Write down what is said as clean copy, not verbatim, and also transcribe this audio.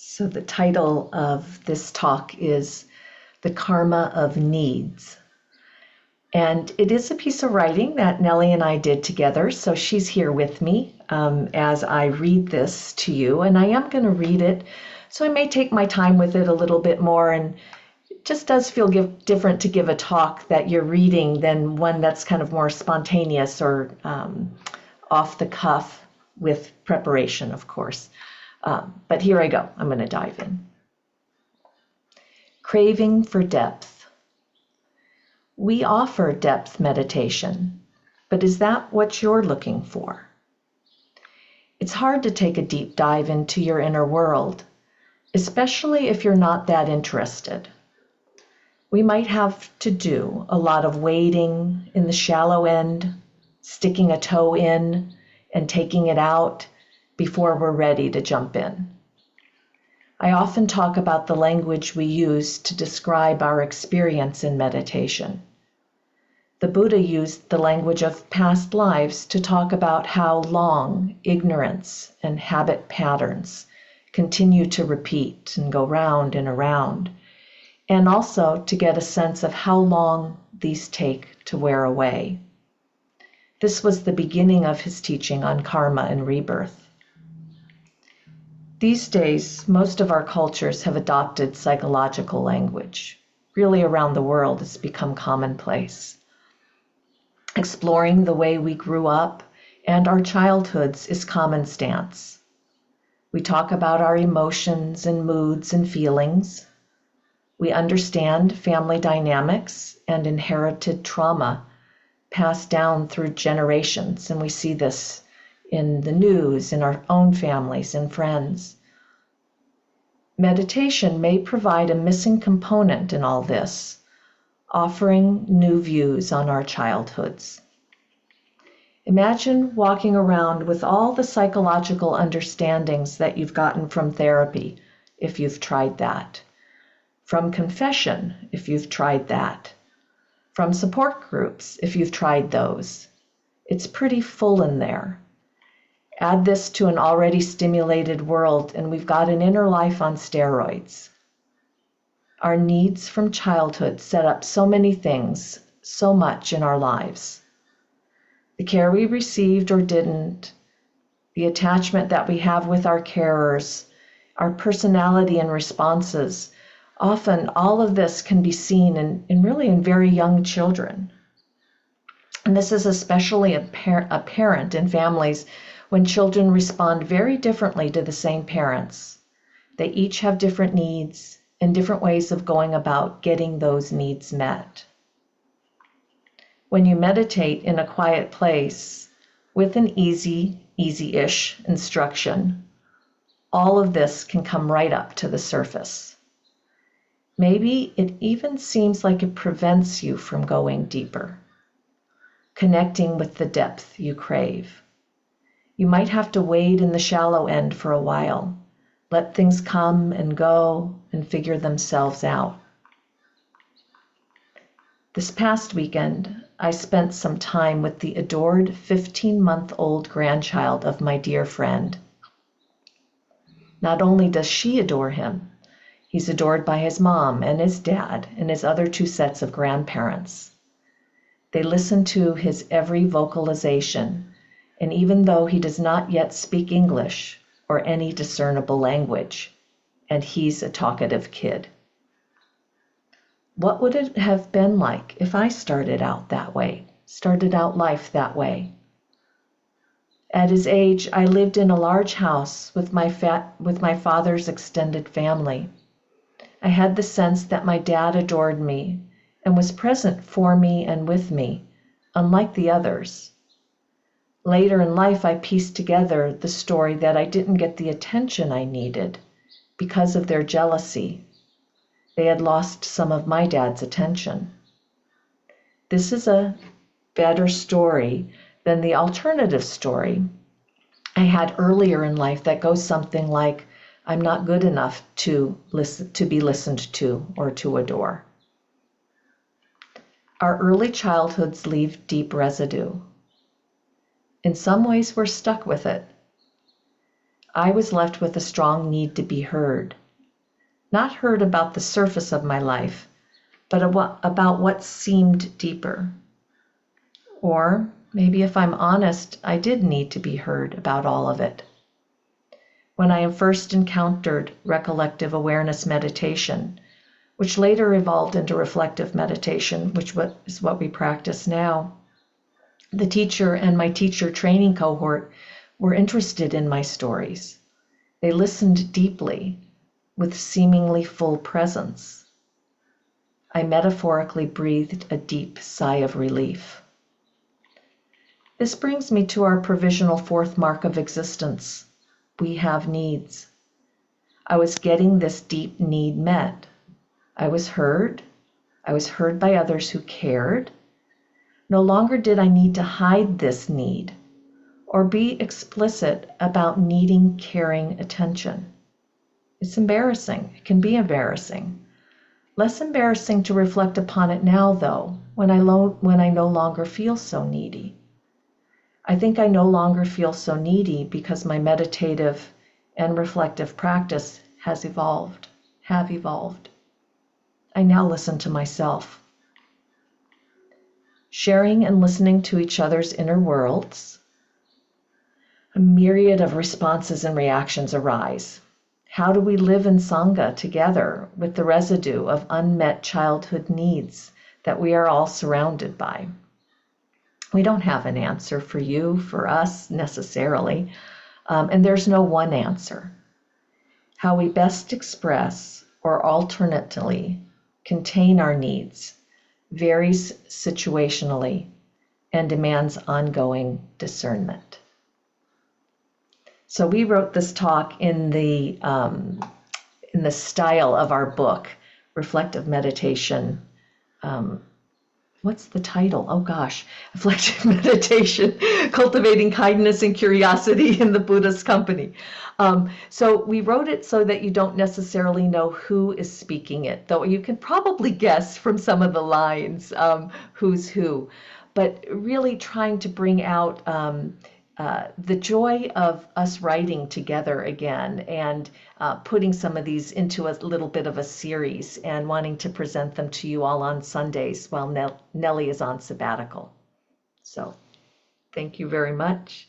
So the title of this talk is The Karma of Needs. And it is a piece of writing that Nelly and I did together. So she's here with me as I read this to you. And I am going to read it. So I may take my time with it a little bit more. And it just does feel different to give a talk that you're reading than one that's kind of more spontaneous or off the cuff with preparation, of course. But here I go. I'm going to dive in. Craving for depth. We offer depth meditation, but is that what you're looking for? It's hard to take a deep dive into your inner world, especially if you're not that interested. We might have to do a lot of wading in the shallow end, sticking a toe in and taking it out before we're ready to jump in. I often talk about the language we use to describe our experience in meditation. The Buddha used the language of past lives to talk about how long ignorance and habit patterns continue to repeat and go round and around, and also to get a sense of how long these take to wear away. This was the beginning of his teaching on karma and rebirth. These days, most of our cultures have adopted psychological language. Really around the world, it's become commonplace. Exploring the way we grew up and our childhoods is common stance. We talk about our emotions and moods and feelings. We understand family dynamics and inherited trauma passed down through generations, and we see this in the news, in our own families and friends. Meditation may provide a missing component in all this, offering new views on our childhoods. Imagine walking around with all the psychological understandings that you've gotten from therapy, if you've tried that, from confession, if you've tried that, from support groups, if you've tried those. It's pretty full in there. Add this to an already stimulated world, and we've got an inner life on steroids. Our needs from childhood set up so many things, so much in our lives. The care we received or didn't, the attachment that we have with our carers, our personality and responses, often all of this can be seen in very young children. And this is especially apparent in families when children respond very differently to the same parents. They each have different needs and different ways of going about getting those needs met. When you meditate in a quiet place with an easy-ish instruction, all of this can come right up to the surface. Maybe it even seems like it prevents you from going deeper, connecting with the depth you crave. You might have to wade in the shallow end for a while, let things come and go and figure themselves out. This past weekend, I spent some time with the adored 15-month-old grandchild of my dear friend. Not only does she adore him, he's adored by his mom and his dad and his other two sets of grandparents. They listen to his every vocalization, and even though he does not yet speak English or any discernible language, and he's a talkative kid. What would it have been like if I started out life that way? At his age, I lived in a large house with my father's extended family. I had the sense that my dad adored me and was present for me and with me, unlike the others. Later in life, I pieced together the story that I didn't get the attention I needed because of their jealousy. They had lost some of my dad's attention. This is a better story than the alternative story I had earlier in life that goes something like, I'm not good enough to be listened to or to adore. Our early childhoods leave deep residue. In some ways, we're stuck with it. I was left with a strong need to be heard. Not heard about the surface of my life, but about what seemed deeper. Or maybe if I'm honest, I did need to be heard about all of it. When I first encountered recollective awareness meditation, which later evolved into reflective meditation, which is what we practice now, the teacher and my teacher training cohort were interested in my stories. They listened deeply with seemingly full presence. I metaphorically breathed a deep sigh of relief. This brings me to our provisional fourth mark of existence. We have needs. I was getting this deep need met. I was heard. I was heard by others who cared. No longer did I need to hide this need or be explicit about needing caring attention. It's embarrassing. It can be embarrassing. Less embarrassing to reflect upon it now, though, when I no longer feel so needy. I think I no longer feel so needy because my meditative and reflective practice have evolved. I now listen to myself. Sharing and listening to each other's inner worlds, a myriad of responses and reactions arise. How do we live in Sangha together with the residue of unmet childhood needs that we are all surrounded by? We don't have an answer for you, for us necessarily, and there's no one answer. How we best express or alternately contain our needs varies situationally and demands ongoing discernment. So we wrote this talk in the style of our book, Reflective Meditation. What's the title? Oh gosh, Reflective Meditation, Cultivating Kindness and Curiosity in the Buddhist Company. So we wrote it so that you don't necessarily know who is speaking it, though you can probably guess from some of the lines who's who. But really trying to bring out the joy of us writing together again and putting some of these into a little bit of a series and wanting to present them to you all on Sundays while Nelly is on sabbatical. So thank you very much.